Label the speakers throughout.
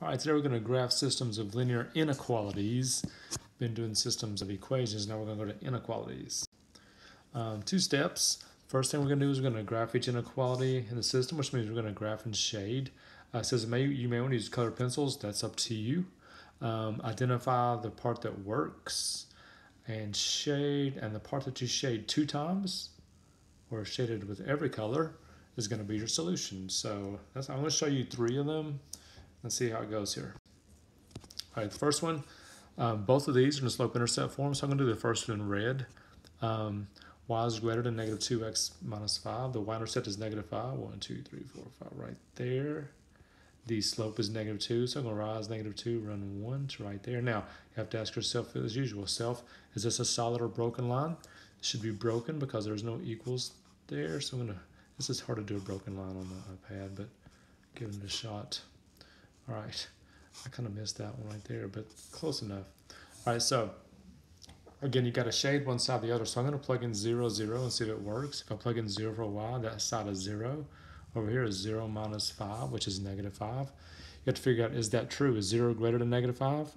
Speaker 1: All right, today we're going to graph systems of linear inequalities. Been doing systems of equations, now we're going to go to inequalities. Two steps. First thing we're going to do is we're going to graph each inequality in the system, which means we're going to graph and shade. It says you may want to use colored pencils. That's up to you. Identify the part that works and shade, and the part that you shade 2 times or shaded with every color is going to be your solution. So I'm going to show you 3 of them. Let's see how it goes here. All right, the first one, both of these are in slope-intercept form, so I'm going to do the first one in red. Y is greater than negative 2x minus 5. The y-intercept is negative 5. 1, 2, 3, 4, 5 right there. The slope is negative 2, so I'm going to rise negative 2, run 1 to right there. Now, you have to ask yourself as usual, is this a solid or broken line? It should be broken because there's no equals there, so this is hard to do a broken line on the iPad, but give it a shot. All right, I kind of missed that one right there, but close enough. All right, so again, you got to shade one side or the other. So I'm going to plug in 0, 0 and see if it works. If I plug in 0 for y, that side is 0. Over here is 0 minus 5, which is negative 5. You have to figure out, is that true? Is 0 greater than negative 5?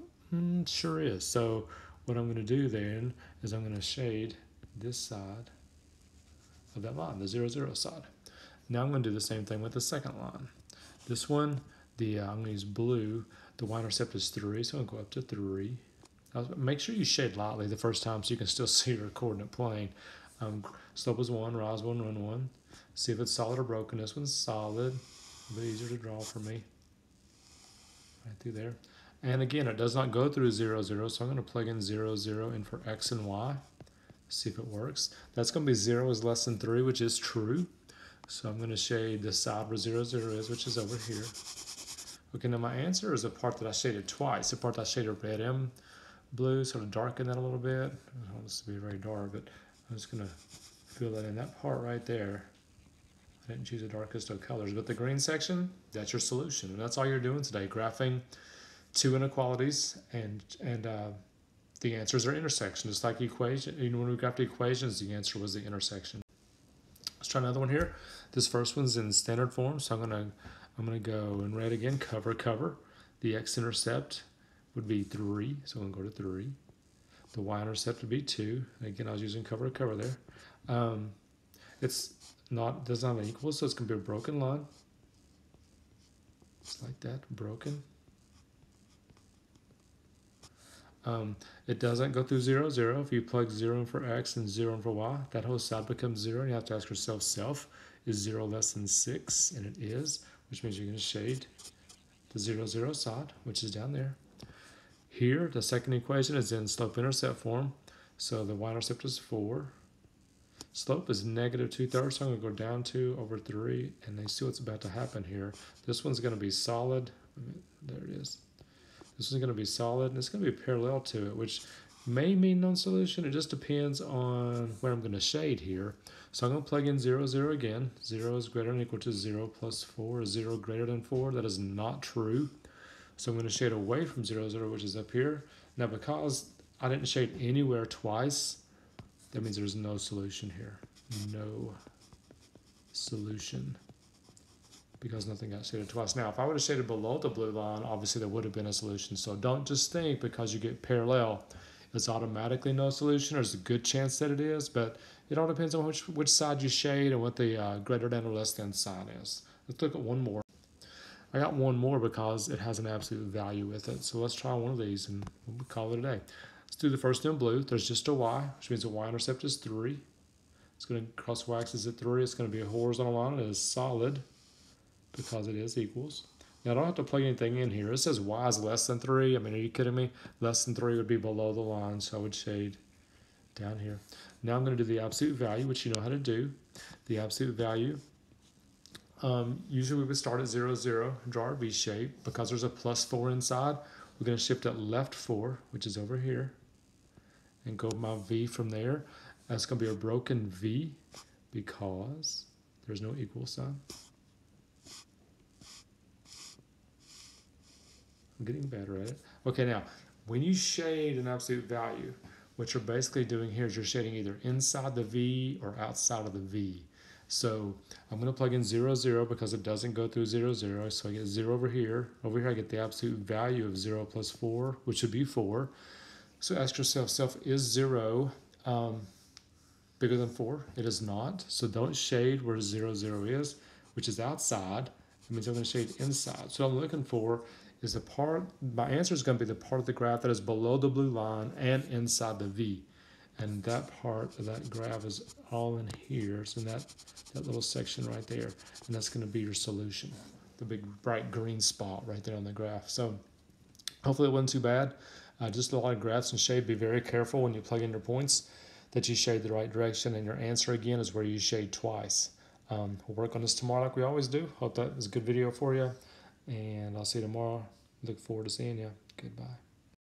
Speaker 1: Sure is. So what I'm going to do then is I'm going to shade this side of that line, the 0, 0 side. Now I'm going to do the same thing with the second line. This one, I'm going to use blue. The y-intercept is 3, so I'm going to go up to 3. Make sure you shade lightly the first time so you can still see your coordinate plane. Slope is 1, rise 1, run 1. See if it's solid or broken. This one's solid. A bit easier to draw for me. Right through there. And again, it does not go through 0, 0, so I'm going to plug in 0, 0 in for x and y. See if it works. That's going to be 0 is less than 3, which is true. So I'm going to shade the side where 0, 0 is, which is over here. Okay, now my answer is the part that I shaded twice. The part that I shaded red and blue, sort of darken that a little bit. I don't want this to be very dark, but I'm just going to fill that in. That part right there, I didn't choose the darkest of colors, but the green section, that's your solution. And that's all you're doing today, graphing 2 inequalities, and the answers are intersections. Just like equation, when we graphed the equations, the answer was the intersection. Let's try another one here. This first one's in standard form, so I'm gonna go in red again, cover. The x-intercept would be 3, so I'm gonna go to 3. The y-intercept would be 2. Again, I was using cover there. It does not have an equal, so it's gonna be a broken line. Just like that, broken. It doesn't go through 0, 0. If you plug 0 in for x and 0 in for y, that whole side becomes 0, and you have to ask yourself, is 0 less than 6? And it is, which means you're going to shade the 0, 0 side, which is down there. Here, the second equation is in slope-intercept form, so the y-intercept is 4. Slope is negative 2/3, so I'm going to go down 2 over 3, and then see what's about to happen here. This one's going to be solid. There it is. This is going to be solid, and it's going to be parallel to it, which may mean non-solution. It just depends on where I'm going to shade here. So I'm going to plug in 0, 0 again. 0 is greater than or equal to 0 plus 4. Is 0 greater than 4? That is not true. So I'm going to shade away from 0, 0, which is up here. Now, because I didn't shade anywhere twice, that means there's no solution here. No solution, because nothing got shaded twice. Now, if I would have shaded below the blue line, obviously there would have been a solution. So don't just think because you get parallel, it's automatically no solution. There's a good chance that it is, but it all depends on which side you shade and what the greater than or less than sign is. Let's look at one more. I got one more because it has an absolute value with it. So let's try one of these and we'll call it a day. Let's do the first in blue. There's just a y, which means the y-intercept is 3. It's going to cross y-axis at 3. It's going to be a horizontal line. It is solid, because it is equals. Now I don't have to plug anything in here. It says y is less than 3. I mean, are you kidding me? Less than 3 would be below the line, so I would shade down here. Now I'm going to do the absolute value, which you know how to do. The absolute value, usually we would start at 0, 0, draw our V shape. Because there's a plus 4 inside, we're going to shift it left 4, which is over here, and go my V from there. That's going to be a broken V because there's no equal sign. I'm getting better at it. Okay, now, when you shade an absolute value, what you're basically doing here is you're shading either inside the V or outside of the V. So I'm going to plug in 0, 0 because it doesn't go through 0, 0. So I get 0 over here. Over here I get the absolute value of 0 plus 4, which would be 4. So ask yourself, is 0 bigger than 4? It is not. So don't shade where 0, 0 is, which is outside. That means I'm going to shade inside. So what I'm looking for is the part, my answer is going to be the part of the graph that is below the blue line and inside the V. And that part of that graph is all in here. So that little section right there. And that's going to be your solution, the big bright green spot right there on the graph. So hopefully it wasn't too bad. Just a lot of graphs and shade. Be very careful when you plug in your points that you shade the right direction. And your answer again is where you shade twice. We'll work on this tomorrow like we always do. Hope that was a good video for you. And I'll see you tomorrow. Look forward to seeing you. Goodbye.